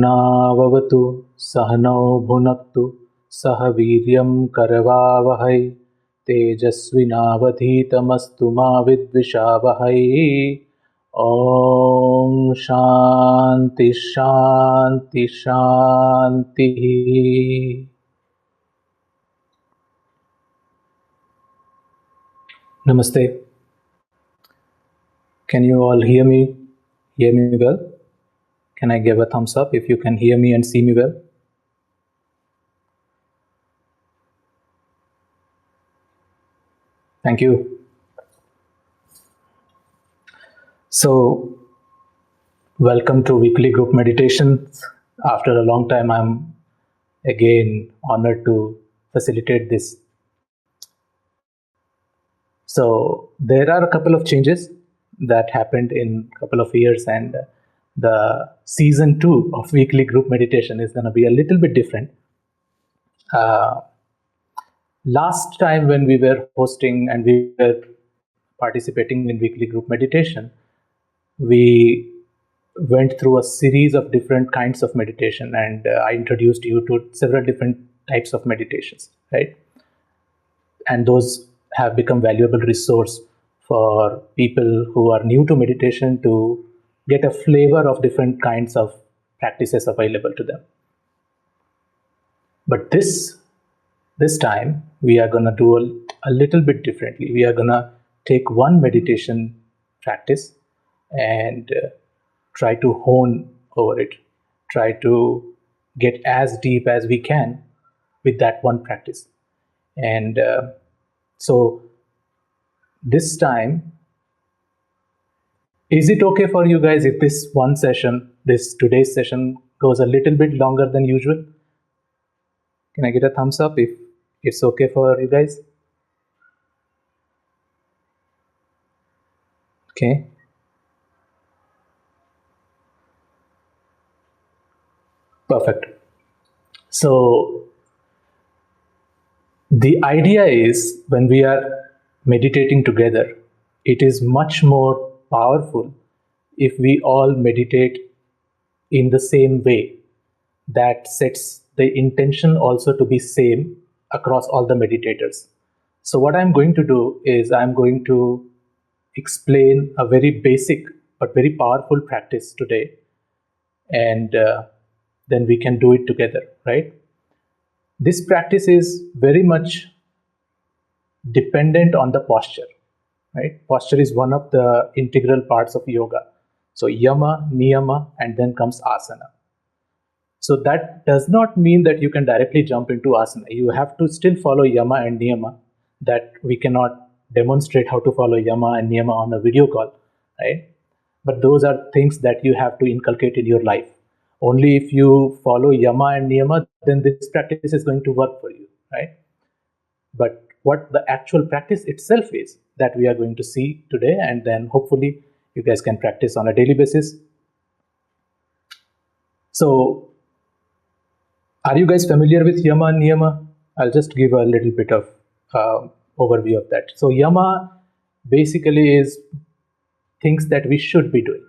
nāvavatu, saha bhunaktu, saha vīryam karavāvahai, tejasvinavadhitamastu mā vidvishāvahai. Om Shanti Shanti Shanti. Namaste. Can you all hear me? Hear me well? Can I give a thumbs up if you can hear me and see me well? Thank you. So, welcome to weekly group meditations. After a long time, I'm again honored to facilitate this. So, there are a couple of changes that happened in a couple of years, and the season 2 of weekly group meditation is going to be a little bit different. Last time when we were hosting and we were participating in weekly group meditation, we went through a series of different kinds of meditation, and I introduced you to several different types of meditations, right? And those have become valuable resource for people who are new to meditation to get a flavor of different kinds of practices available to them. But this time we are going to do a little bit differently. We are going to take one meditation practice and try to hone over it, try to get as deep as we can with that one practice. And so this time, is it okay for you guys if this one session, today's session, goes a little bit longer than usual? Can I get a thumbs up if it's okay for you guys? Okay. Perfect. So the idea is, when we are meditating together, it is much more powerful if we all meditate in the same way. That sets the intention also to be same across all the meditators. So what I'm going to do is I'm going to explain a very basic but very powerful practice today, and then we can do it together, right? This practice is very much dependent on the posture, right? Posture is one of the integral parts of yoga. So yama, niyama, and then comes asana. So that does not mean that you can directly jump into asana. You have to still follow yama and niyama. That we cannot demonstrate how to follow yama and niyama on a video call, right? But those are things that you have to inculcate in your life. Only if you follow yama and niyama, then this practice is going to work for you, right? But what the actual practice itself is, that we are going to see today, and then hopefully you guys can practice on a daily basis. So, are you guys familiar with yama and niyama? I'll just give a little bit of overview of that. So yama basically is things that we should be doing,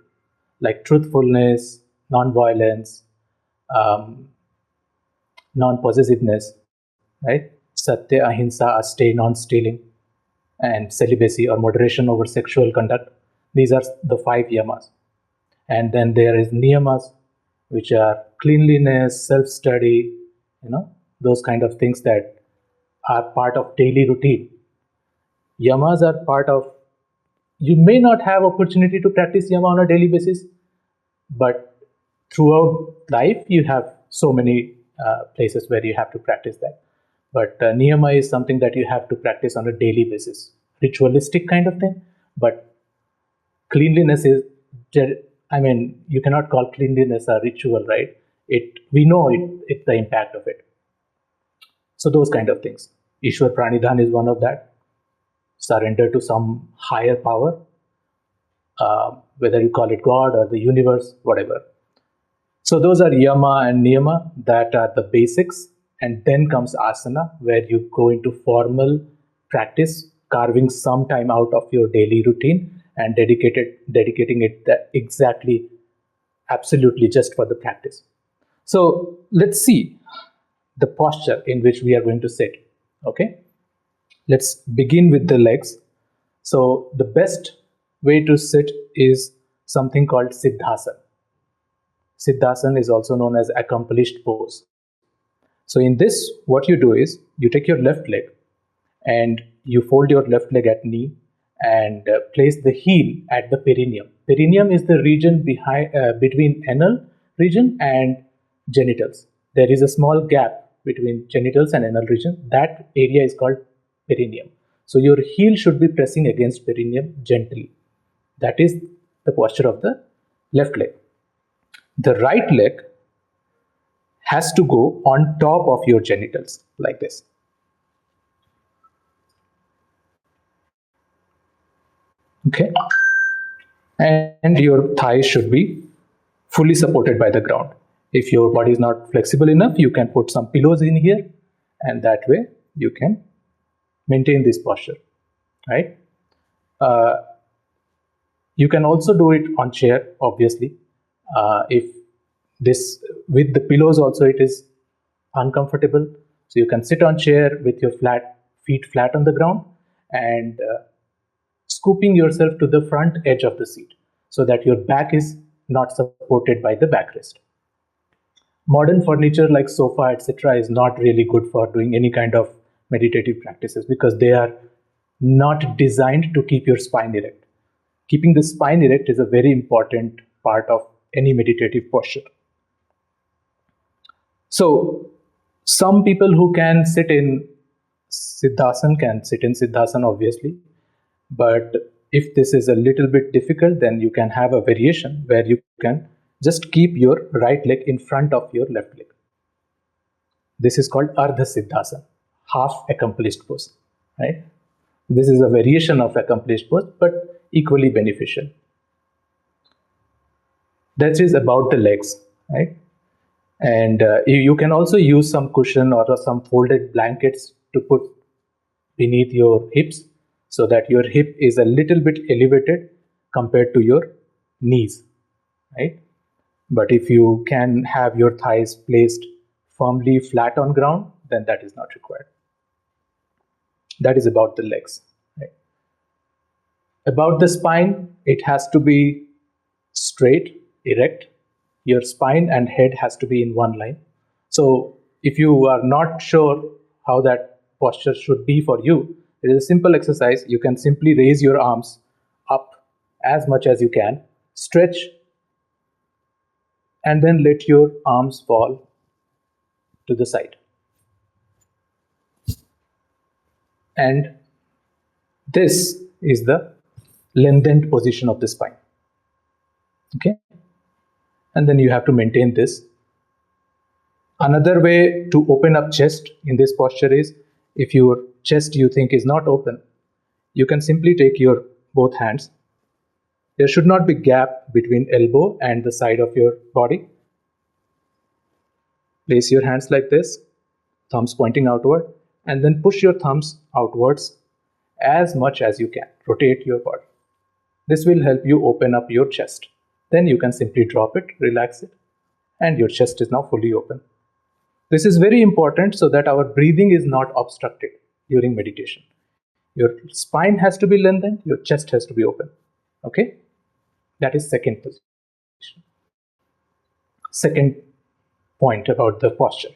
like truthfulness, non-violence, non-possessiveness, right? Satya, ahimsa, stay, non-stealing, and celibacy or moderation over sexual conduct. These are the 5 yamas. And then there is niyamas, which are cleanliness, self-study, those kind of things that are part of daily routine. Yamas are part of, you may not have opportunity to practice yama on a daily basis, but throughout life you have so many places where you have to practice that. But niyama is something that you have to practice on a daily basis, ritualistic kind of thing. But cleanliness is, I mean, you cannot call cleanliness a ritual, right? We know it's the impact of it. So those kind of things. Ishwar Pranidhan is one of that. Surrender to some higher power, whether you call it God or the universe, whatever. So those are yama and niyama, that are the basics. And then comes asana, where you go into formal practice, carving some time out of your daily routine and dedicating it exactly, absolutely just for the practice. So let's see the posture in which we are going to sit. Okay, let's begin with the legs. So the best way to sit is something called siddhasana. Siddhasana is also known as accomplished pose. So in this, what you do is you take your left leg and you fold your left leg at knee and place the heel at the perineum. Perineum is the region between anal region and genitals. There is a small gap between genitals and anal region. That area is called perineum. So your heel should be pressing against perineum gently. That is the posture of the left leg. The right leg has to go on top of your genitals like this. Okay, and your thighs should be fully supported by the ground. If your body is not flexible enough, you can put some pillows in here, and that way you can maintain this posture, right? You can also do it on chair, obviously. If this with the pillows also it is uncomfortable, so you can sit on chair with your feet flat on the ground and scooping yourself to the front edge of the seat so that your back is not supported by the backrest. Modern furniture like sofa, etc., is not really good for doing any kind of meditative practices because they are not designed to keep your spine erect. Keeping the spine erect is a very important part of any meditative posture. So some people who can sit in Siddhasana can sit in Siddhasana, obviously. But if this is a little bit difficult, then you can have a variation where you can just keep your right leg in front of your left leg. This is called Ardha Siddhasana, half accomplished pose, right? This is a variation of accomplished pose, but equally beneficial. That is about the legs, right? And you can also use some cushion or some folded blankets to put beneath your hips so that your hip is a little bit elevated compared to your knees, right? But if you can have your thighs placed firmly flat on ground, then that is not required. That is about the legs, right? About the spine, it has to be straight, erect. Your spine and head has to be in one line. So if you are not sure how that posture should be for you, it is a simple exercise. You can simply raise your arms up as much as you can, stretch, and then let your arms fall to the side. And this is the lengthened position of the spine. Okay? And then you have to maintain this. Another way to open up chest in this posture is, if your chest you think is not open, you can simply take your both hands. There should not be gap between elbow and the side of your body. Place your hands like this, thumbs pointing outward, and then push your thumbs outwards as much as you can. Rotate your body. This will help you open up your chest. Then you can simply drop it, relax it, and your chest is now fully open. This is very important so that our breathing is not obstructed during meditation. Your spine has to be lengthened, your chest has to be open. Okay? That is second position. Second point about the posture.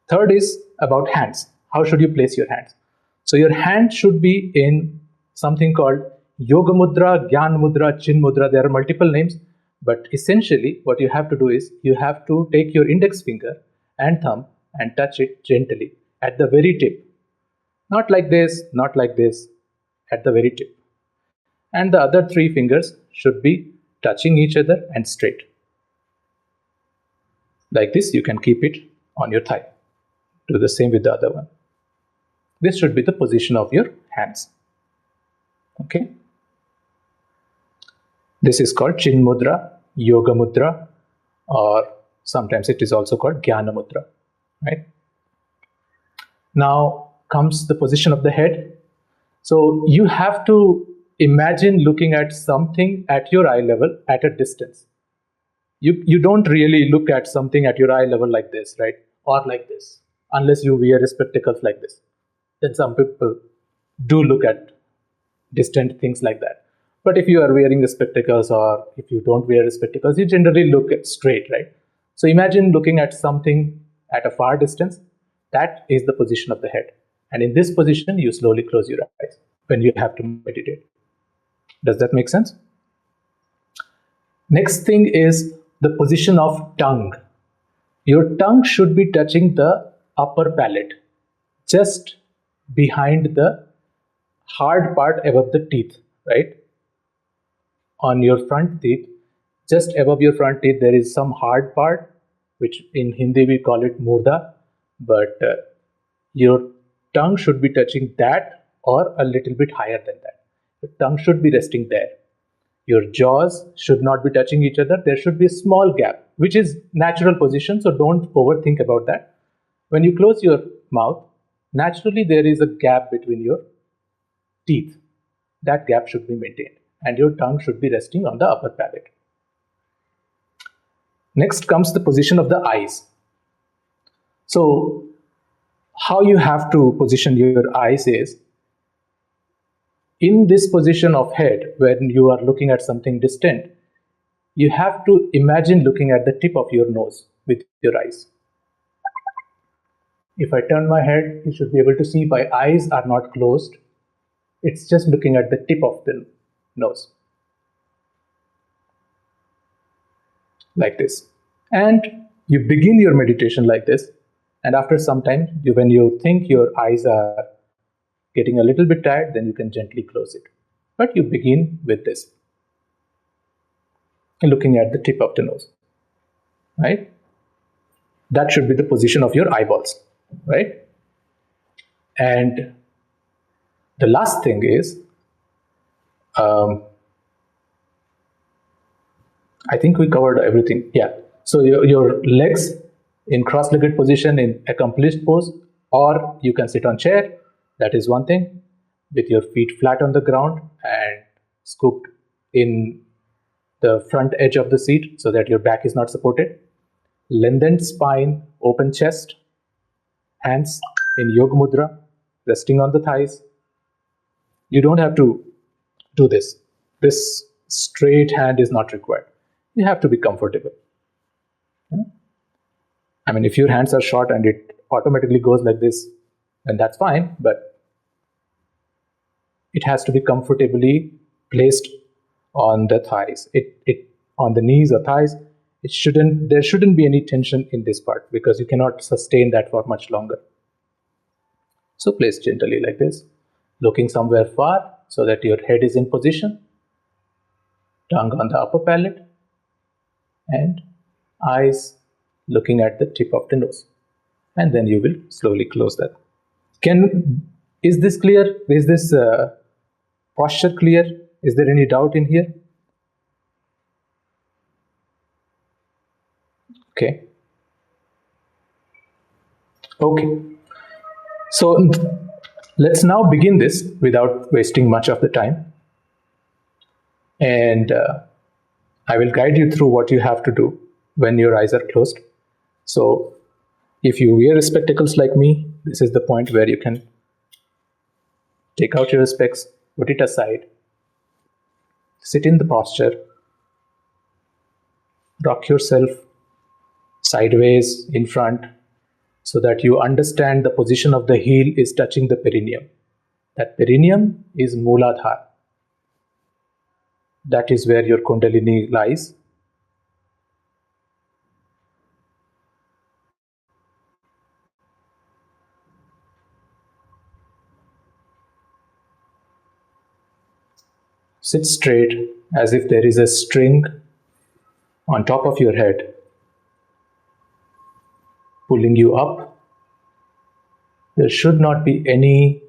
Third is about hands. How should you place your hands? So your hand should be in something called Yoga Mudra, Gyan Mudra, Chin Mudra. There are multiple names, But essentially, what you have to do is you have to take your index finger and thumb and touch it gently at the very tip. Not like this, not like this, at the very tip. And the other three fingers should be touching each other and straight. Like this, you can keep it on your thigh. Do the same with the other one. This should be the position of your hands. Okay. This is called Chin Mudra, Yoga Mudra, or sometimes it is also called Jnana Mudra. Right? Now comes the position of the head. So you have to imagine looking at something at your eye level at a distance. You don't really look at something at your eye level like this, right? Or like this, unless you wear spectacles like this. Then some people do look at distant things like that. But if you are wearing the spectacles, or if you don't wear spectacles, you generally look at straight, right? So imagine looking at something at a far distance. That is the position of the head. And in this position, you slowly close your eyes when you have to meditate. Does that make sense? Next thing is the position of tongue. Your tongue should be touching the upper palate, just behind the hard part above the teeth, right? On your front teeth, just above your front teeth, there is some hard part, which in Hindi we call it murda, but your tongue should be touching that or a little bit higher than that. The tongue should be resting there. Your jaws should not be touching each other. There should be a small gap, which is natural position, so don't overthink about that. When you close your mouth, naturally there is a gap between your teeth. That gap should be maintained, and your tongue should be resting on the upper palate. Next comes the position of the eyes. So how you have to position your eyes is, in this position of head, when you are looking at something distant, you have to imagine looking at the tip of your nose with your eyes. If I turn my head, you should be able to see my eyes are not closed. It's just looking at the tip of the nose. Like this. And you begin your meditation like this. And after some time, when you think your eyes are getting a little bit tired, then you can gently close it. But you begin with this, looking at the tip of the nose, right? That should be the position of your eyeballs, right? And the last thing is, I think we covered everything. Yeah. So your legs in cross-legged position in accomplished pose, or you can sit on chair. That is one thing, with your feet flat on the ground and scooped in the front edge of the seat so that your back is not supported. Lengthened spine, open chest, hands in yoga mudra, resting on the thighs. You don't have to do this. This straight hand is not required. You have to be comfortable. I mean, if your hands are short and it automatically goes like this, then that's fine, but it has to be comfortably placed on the thighs. It on the knees or thighs. There shouldn't be any tension in this part, because you cannot sustain that for much longer. So place gently like this, looking somewhere far so that your head is in position, tongue on the upper palate, and eyes looking at the tip of the nose. And then you will slowly close that. Is this clear? Is this posture clear? Is there any doubt in here? Okay. So let's now begin this without wasting much of the time. And I will guide you through what you have to do when your eyes are closed. So if you wear spectacles like me, this is the point where you can take out your specs, put it aside, sit in the posture, rock yourself sideways in front so that you understand the position of the heel is touching the perineum. That perineum is Mooladhara. That is where your Kundalini lies. Sit straight as if there is a string on top of your head pulling you up. There should not be any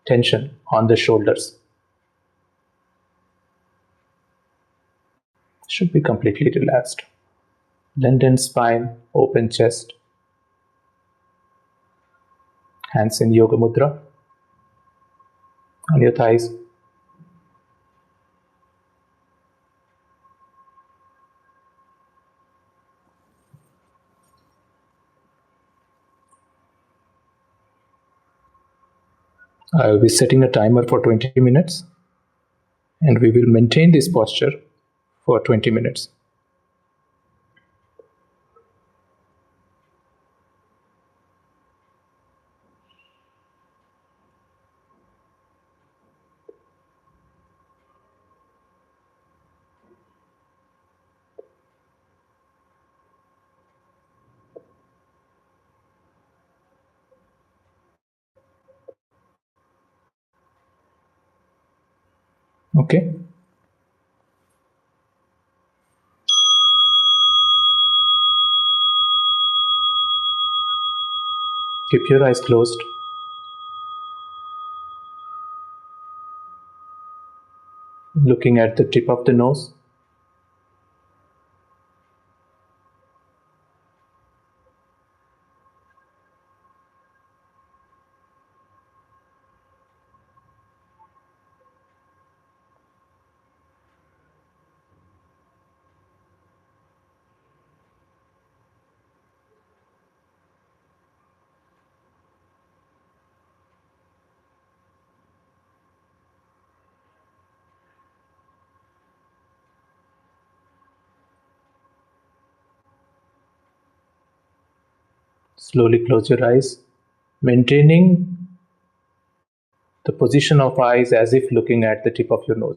tension on the shoulders. Should be completely relaxed. Lengthened spine, open chest. Hands in yoga mudra on your thighs. I will be setting a timer for 20 minutes and we will maintain this posture for 20 minutes. Okay. Keep your eyes closed. Looking at the tip of the nose. Slowly close your eyes, maintaining the position of eyes as if looking at the tip of your nose.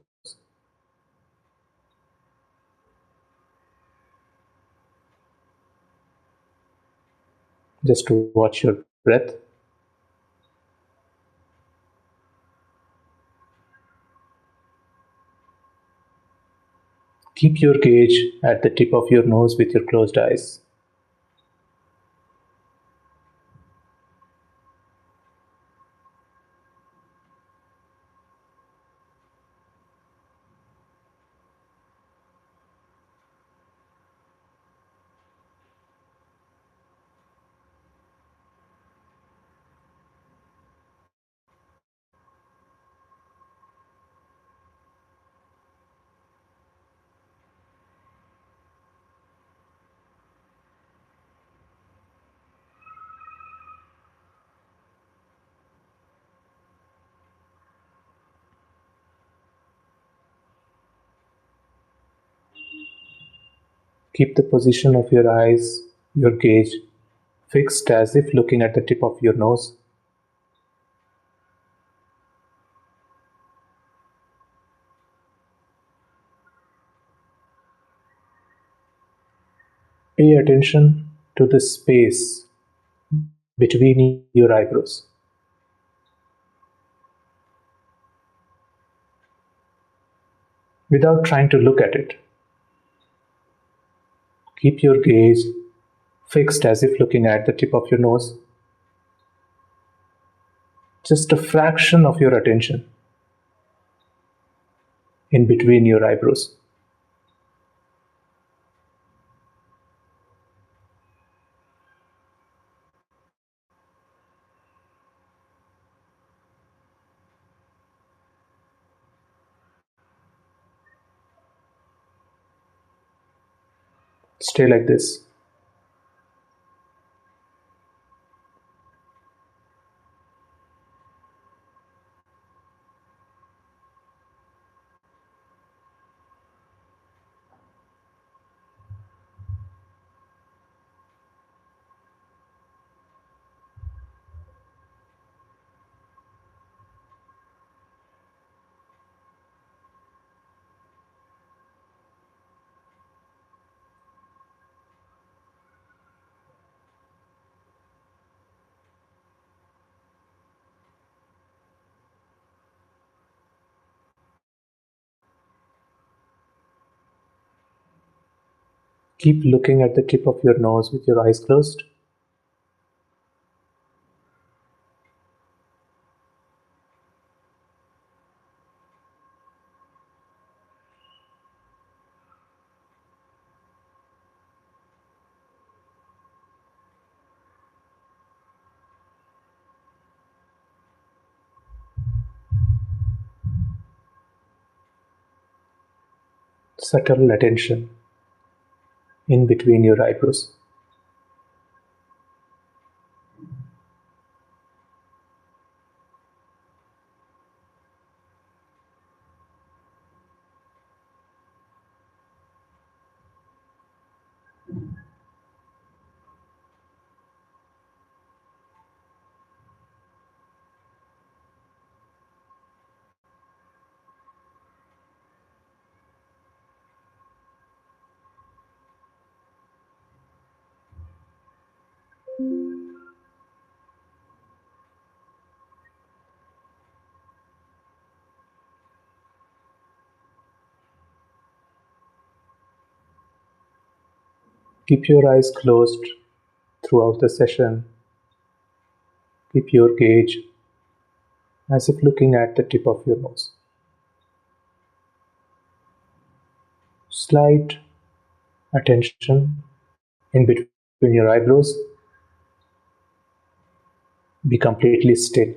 Just to watch your breath. Keep your gaze at the tip of your nose with your closed eyes. Keep the position of your eyes, your gaze, fixed as if looking at the tip of your nose. Pay attention to the space between your eyebrows. Without trying to look at it, keep your gaze fixed as if looking at the tip of your nose. Just a fraction of your attention in between your eyebrows. Stay like this. Keep looking at the tip of your nose with your eyes closed. Subtle attention in between your eyebrows. Keep your eyes closed throughout the session. Keep your gaze as if looking at the tip of your nose. Slight attention in between your eyebrows. Be completely still.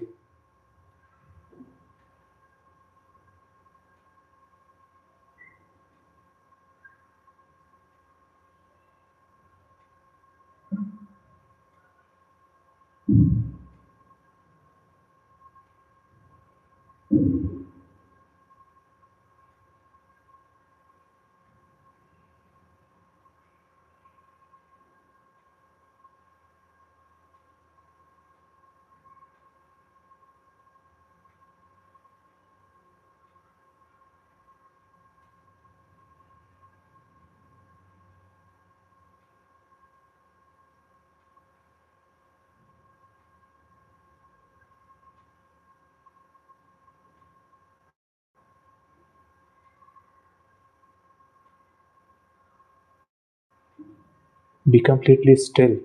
Be completely still.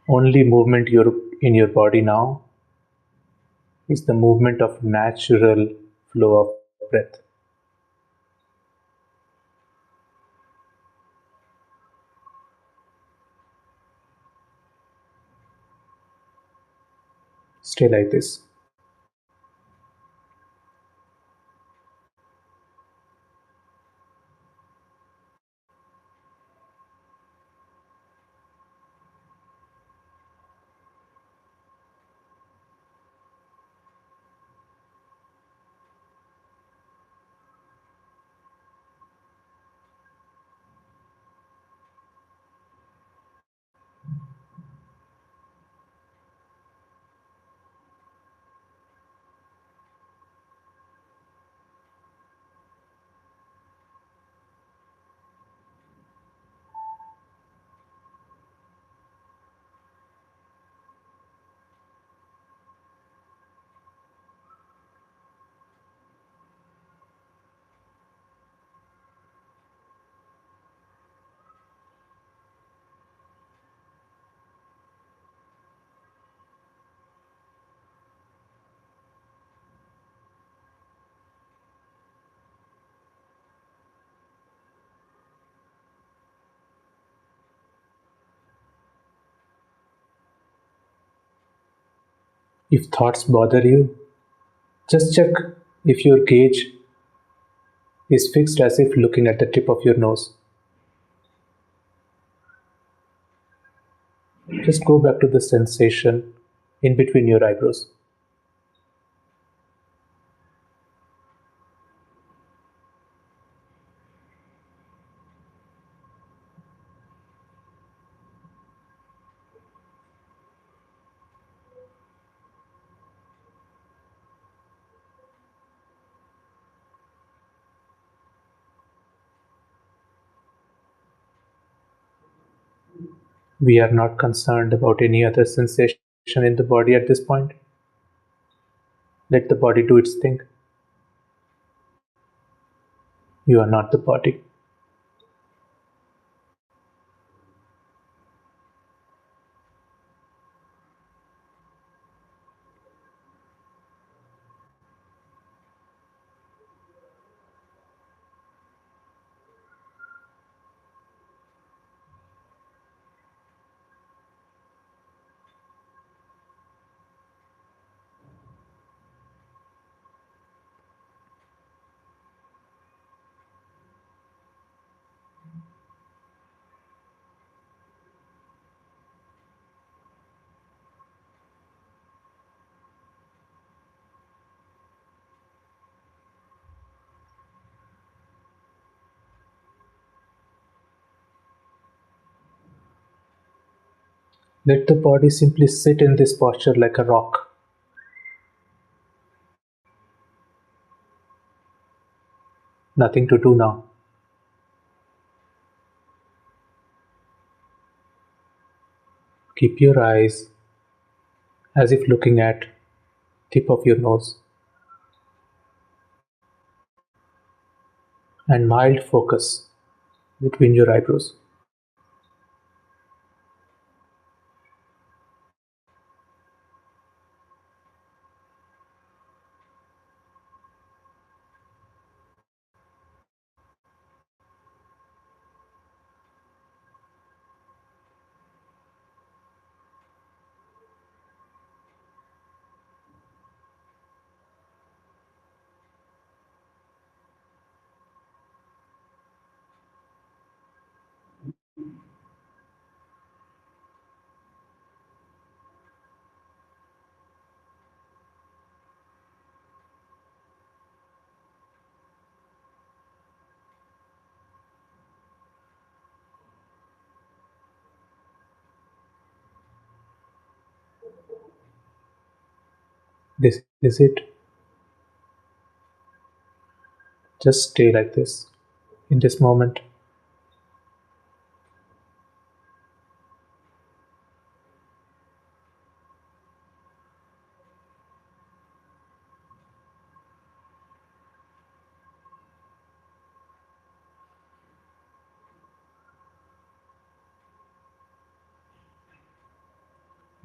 Only movement in your body now is the movement of natural flow of breath. Stay like this. If thoughts bother you, just check if your gaze is fixed as if looking at the tip of your nose. Just go back to the sensation in between your eyebrows. We are not concerned about any other sensation in the body at this point. Let the body do its thing. You are not the body. Let the body simply sit in this posture like a rock. Nothing to do now. Keep your eyes as if looking at tip of your nose and mild focus between your eyebrows. This is it. Just stay like this in this moment.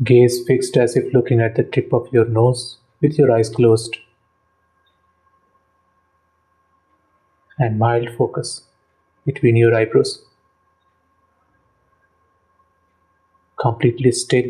Gaze fixed as if looking at the tip of your nose with your eyes closed, and mild focus between your eyebrows. Completely still.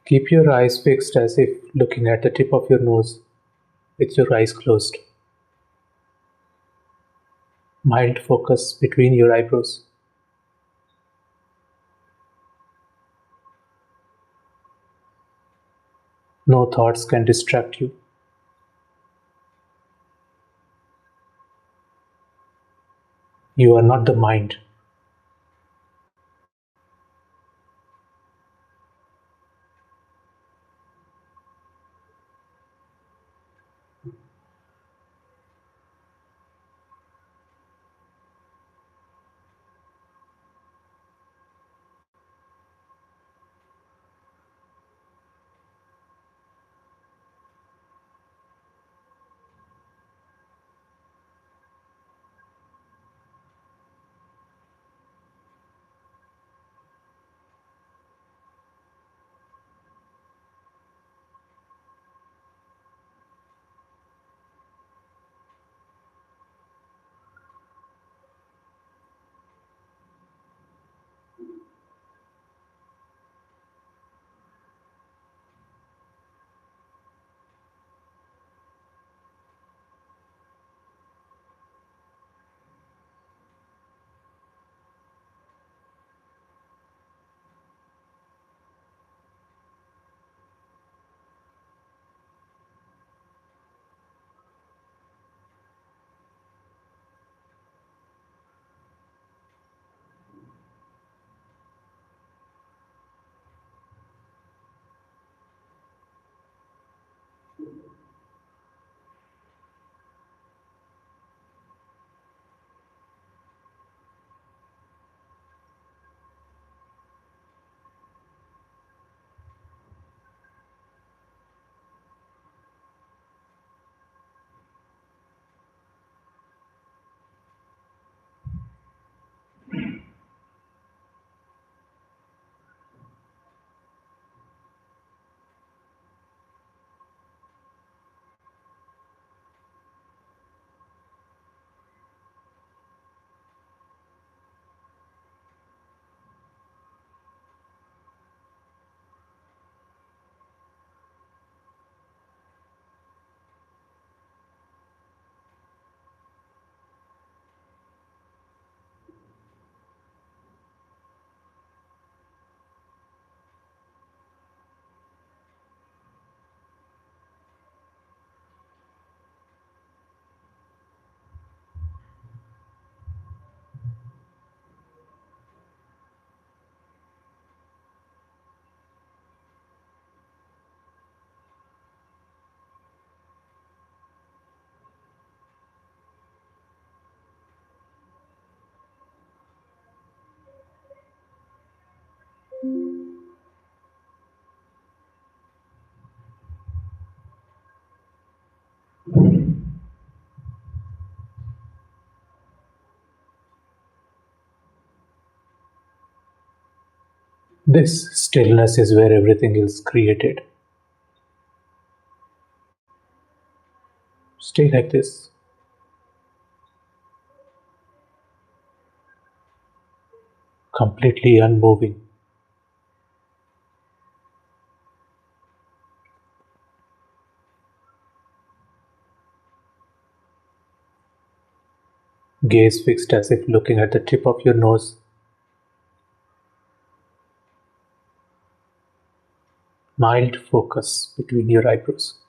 Keep your eyes fixed as if looking at the tip of your nose with your eyes closed. Mild focus between your eyebrows. No thoughts can distract you. You are not the mind. This stillness is where everything is created. Stay like this. Completely unmoving. Gaze fixed as if looking at the tip of your nose. Mild focus between your eyebrows.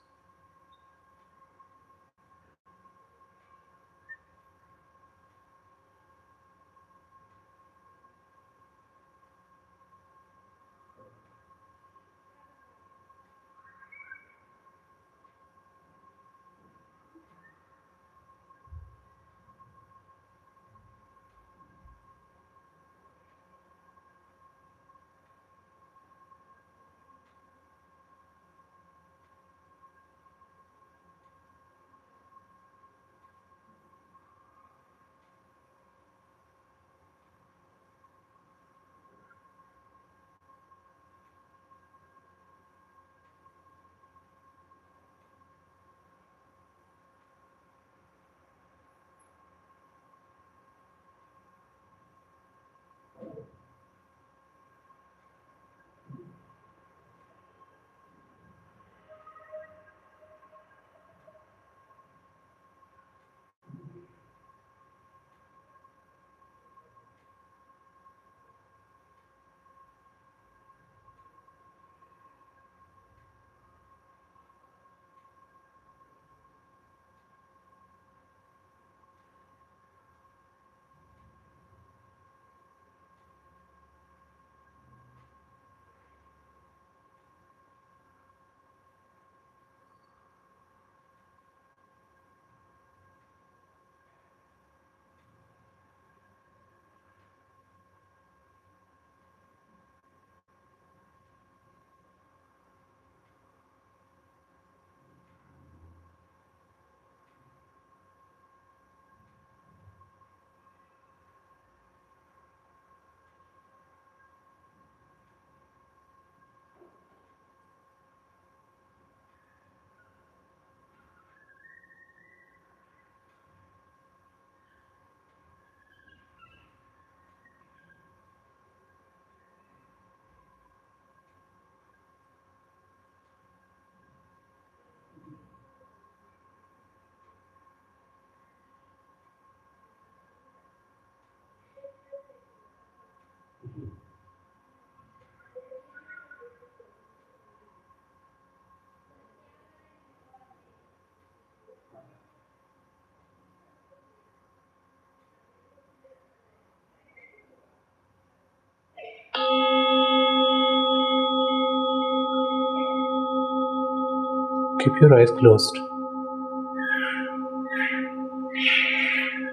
Keep your eyes closed.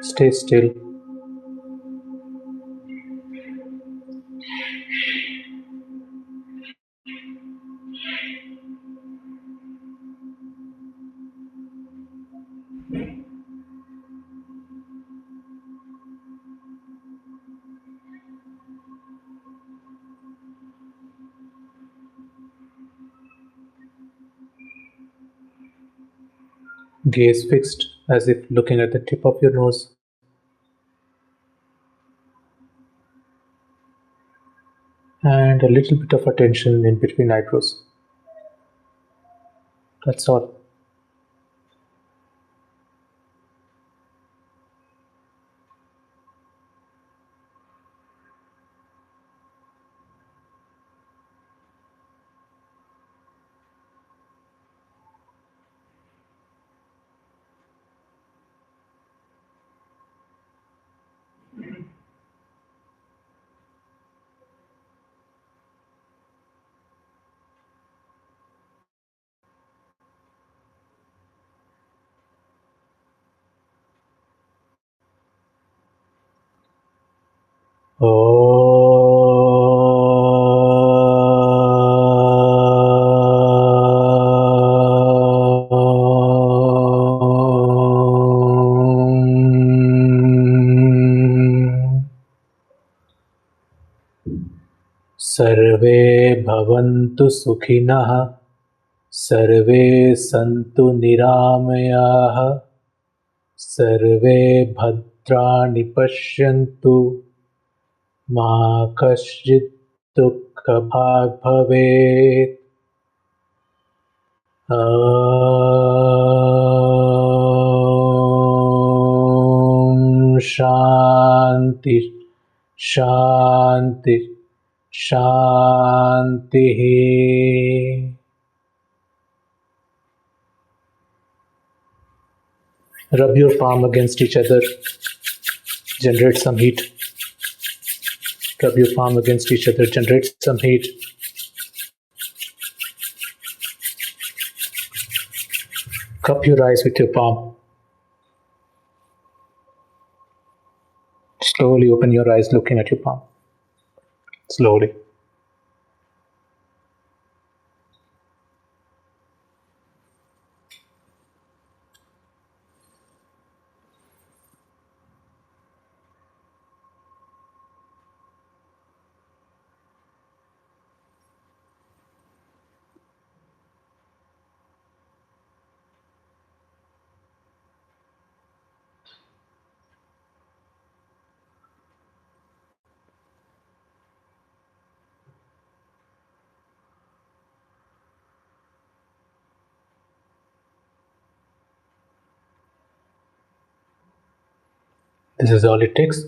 Stay still. Gaze fixed as if looking at the tip of your nose. And a little bit of attention in between eyebrows. That's all. sarve bhavantu sukhinaḥ, sarve santu nirāmayāः, sarve bhadrani pashyantu, ma kaśyid dukkha bhag bhavet. Shanti, Shanti, Shanti. Rub your palm against each other, generate some heat. Rub your palm against each other, generate some heat. Cup your eyes with your palm. Slowly open your eyes looking at your palm. Slowly. This is all it takes.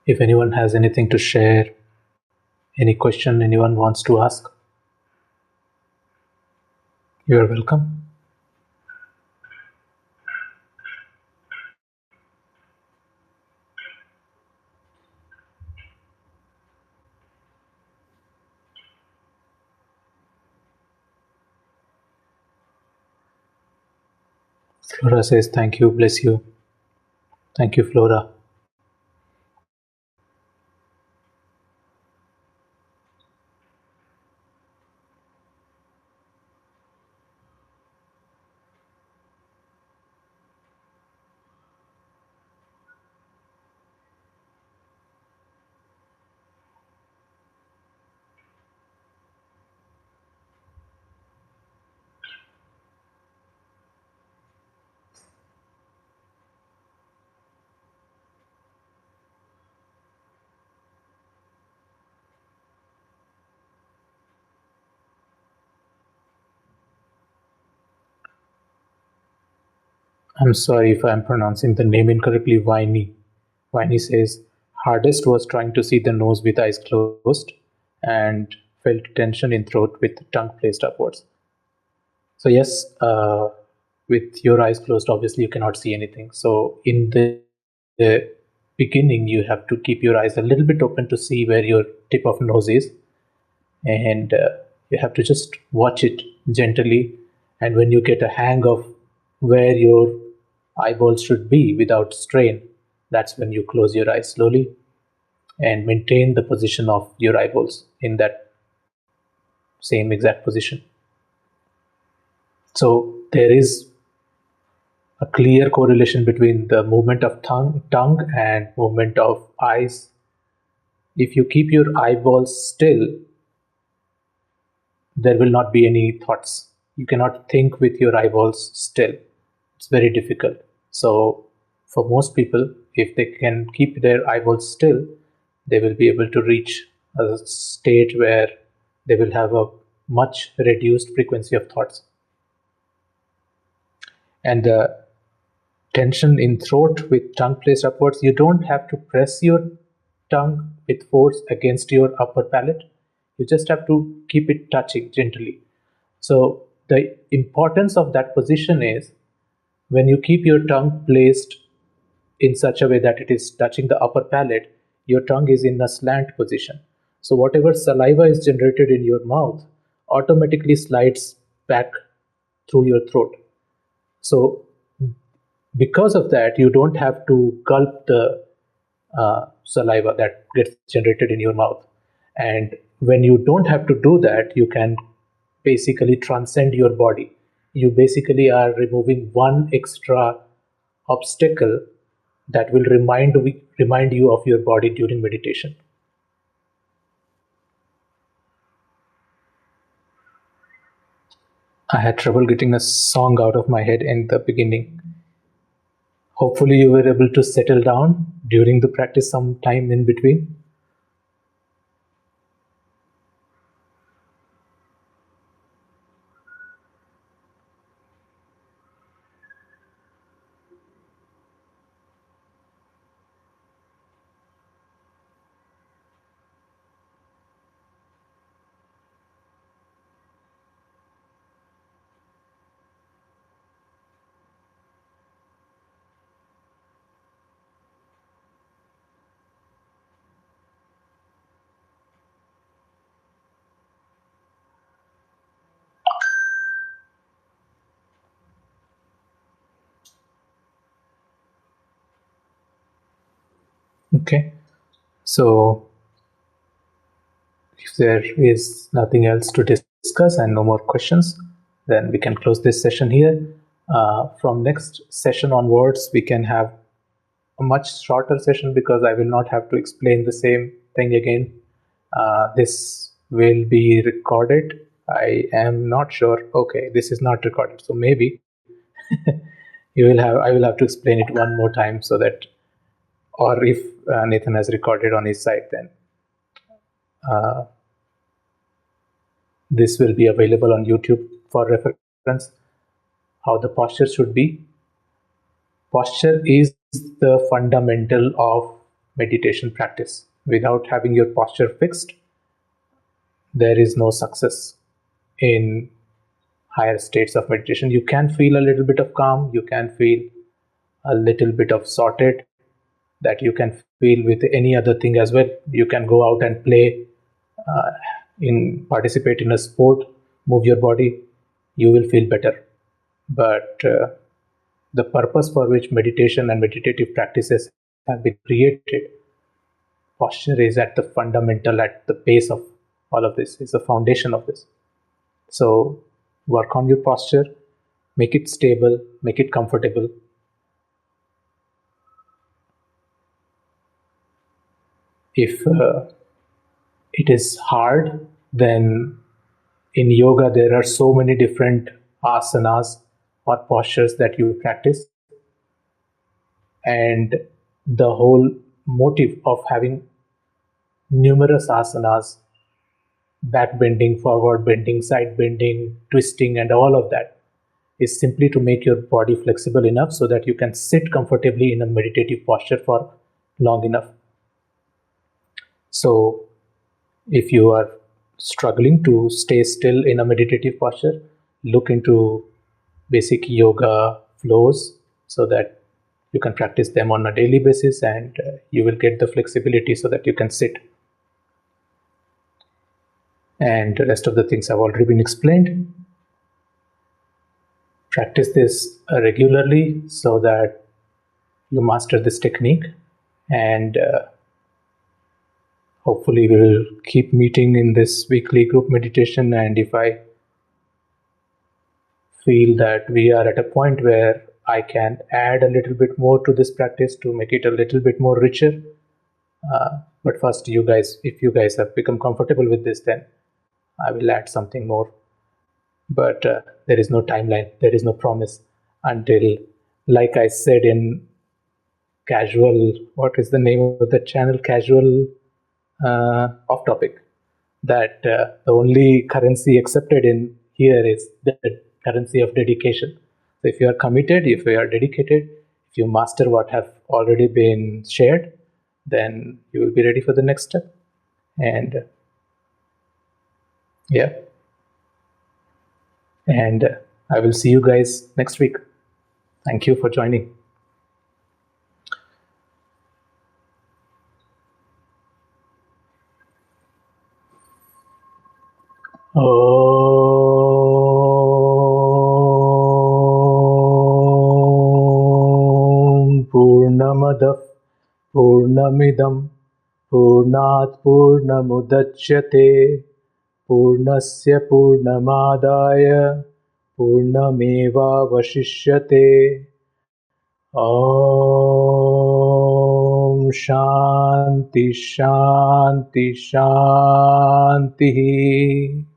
If anyone has anything to share, any question anyone wants to ask, you are welcome. Flora says, thank you, bless you. Thank you, Flora. I'm sorry if I'm pronouncing the name incorrectly. Viney. Viney says, hardest was trying to see the nose with eyes closed and felt tension in throat with tongue placed upwards. So yes, with your eyes closed, obviously you cannot see anything. So in the beginning, you have to keep your eyes a little bit open to see where your tip of nose is. And you have to just watch it gently. And when you get a hang of where your eyeballs should be without strain, that's when you close your eyes slowly and maintain the position of your eyeballs in that same exact position. So there is a clear correlation between the movement of tongue and movement of eyes. If you keep your eyeballs still, there will not be any thoughts. You cannot think with your eyeballs still. It's very difficult. So for most people, if they can keep their eyeballs still, they will be able to reach a state where they will have a much reduced frequency of thoughts. And the tension in throat with tongue placed upwards, you don't have to press your tongue with force against your upper palate. You just have to keep it touching gently. So the importance of that position is when you keep your tongue placed in such a way that it is touching the upper palate, your tongue is in a slant position. So whatever saliva is generated in your mouth automatically slides back through your throat. So because of that, you don't have to gulp the saliva that gets generated in your mouth. And when you don't have to do that, you can basically transcend your body. You basically are removing one extra obstacle that will remind you of your body during meditation. I had trouble getting a song out of my head in the beginning. Hopefully you were able to settle down during the practice sometime in between. Okay, so if there is nothing else to discuss and no more questions, then we can close this session here. From next session onwards, we can have a much shorter session because I will not have to explain the same thing again. This will be recorded. I am not sure. Okay, this is not recorded, so maybe I will have to explain it one more time so that, or if Nathan has recorded on his side, then this will be available on YouTube for reference. How the posture should be. Posture is the fundamental of meditation practice. Without having your posture fixed, there is no success in higher states of meditation. You can feel a little bit of calm, you can feel a little bit of sorted, that you can feel with any other thing as well. You can go out and play, participate in a sport, move your body, you will feel better. But the purpose for which meditation and meditative practices have been created, posture is at the fundamental, at the base of all of this, is the foundation of this. So work on your posture, make it stable, make it comfortable. If it is hard, then in yoga there are so many different asanas or postures that you practice, and the whole motive of having numerous asanas, back bending, forward bending, side bending, twisting, and all of that, is simply to make your body flexible enough so that you can sit comfortably in a meditative posture for long enough. So if you are struggling to stay still in a meditative posture, look into basic yoga flows so that you can practice them on a daily basis, and you will get the flexibility so that you can sit. And the rest of the things have already been explained. Practice this regularly so that you master this technique, and hopefully we will keep meeting in this weekly group meditation. And if I feel that we are at a point where I can add a little bit more to this practice to make it a little bit more richer, but first, if you guys have become comfortable with this, then I will add something more. But there is no timeline, there is no promise until, like I said in casual, what is the name of the channel, casual off topic, that the only currency accepted in here is the currency of dedication. So if you are committed, if you are dedicated, if you master what have already been shared, then you will be ready for the next step. And yeah, and I will see you guys next week. Thank you for joining. Purnamadav Purnamidam Purnat Purnamudachyate पूर्णस्य पूर्णमादाय पूर्णमेवावशिष्यते। ॐ शान्ति शान्ति शान्तिः।